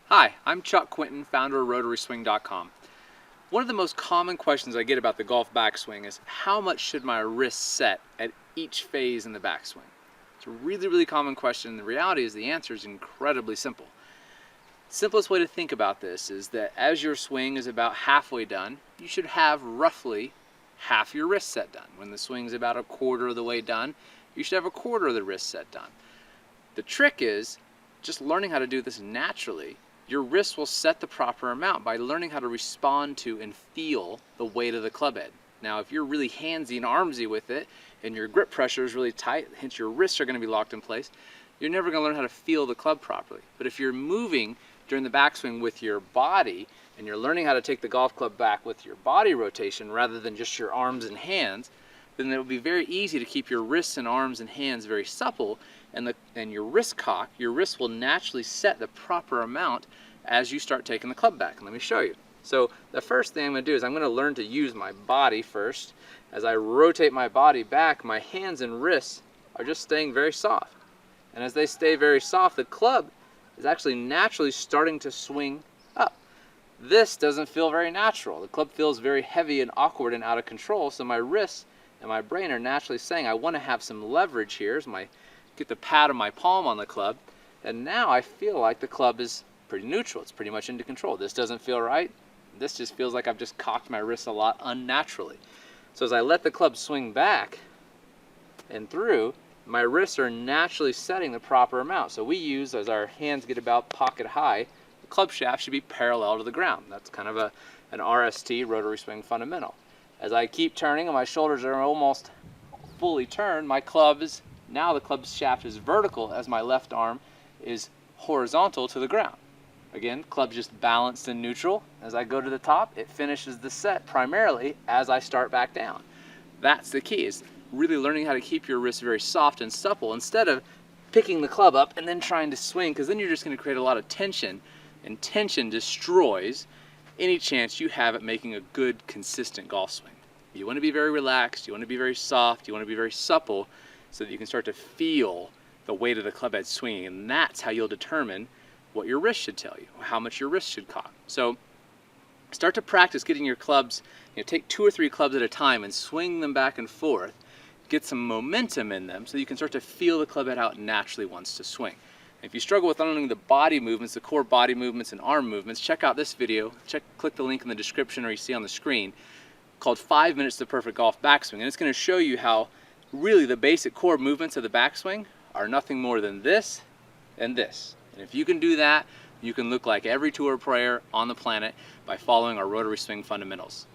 Hi, I'm Chuck Quinton, founder of RotarySwing.com. One of the most common questions I get about the golf backswing is how much should my wrist set at each phase in the backswing? It's a really common question. The reality is the answer is incredibly simple. The simplest way to think about this is that as your swing is about halfway done, you should have roughly half your wrist set done. When the swing is about a quarter of the way done, you should have a quarter of the wrist set done. The trick is just learning how to do this naturally. Your wrist will set the proper amount by learning how to respond to and feel the weight of the club head. Now, if you're really handsy and armsy with it and your grip pressure is really tight, hence your wrists are going to be locked in place, you're never going to learn how to feel the club properly. But if you're moving during the backswing with your body and you're learning how to take the golf club back with your body rotation rather than just your arms and hands, then it will be very easy to keep your wrists and arms and hands very supple, and your wrist cock, your wrist will naturally set the proper amount as you start taking the club back. And let me show you. So the first thing I'm going to do is I'm going to learn to use my body first. As I rotate my body back, my hands and wrists are just staying very soft. And as they stay very soft, the club is actually naturally starting to swing up. This doesn't feel very natural. The club feels very heavy and awkward and out of control, so my wrists and my brain are naturally saying, I want to have some leverage here as get the pad of my palm on the club, and now I feel like the club is pretty neutral. It's pretty much into control. This doesn't feel right. This just feels like I've just cocked my wrists a lot unnaturally. So as I let the club swing back and through, my wrists are naturally setting the proper amount. So we use, as our hands get about pocket high, the club shaft should be parallel to the ground. That's kind of an RST, rotary swing fundamental. As I keep turning and my shoulders are almost fully turned, now the club shaft is vertical as my left arm is horizontal to the ground. Again, club's just balanced and neutral. As I go to the top, it finishes the set primarily as I start back down. That's the key, is really learning how to keep your wrists very soft and supple instead of picking the club up and then trying to swing, because then you're just going to create a lot of tension, and tension destroys any chance you have at making a good, consistent golf swing. You want to be very relaxed, you want to be very soft, you want to be very supple, so that you can start to feel the weight of the club head swinging, and that's how you'll determine what your wrist should tell you, how much your wrist should cock. So start to practice getting your clubs, take 2 or 3 clubs at a time and swing them back and forth, get some momentum in them so you can start to feel the club head how it naturally wants to swing. And if you struggle with learning the body movements, the core body movements and arm movements, check out this video, click the link in the description or you see on the screen, called 5 Minutes to Perfect Golf Backswing, and it's going to show you how really the basic core movements of the backswing are nothing more than this and this. And if you can do that, you can look like every tour player on the planet by following our rotary swing fundamentals.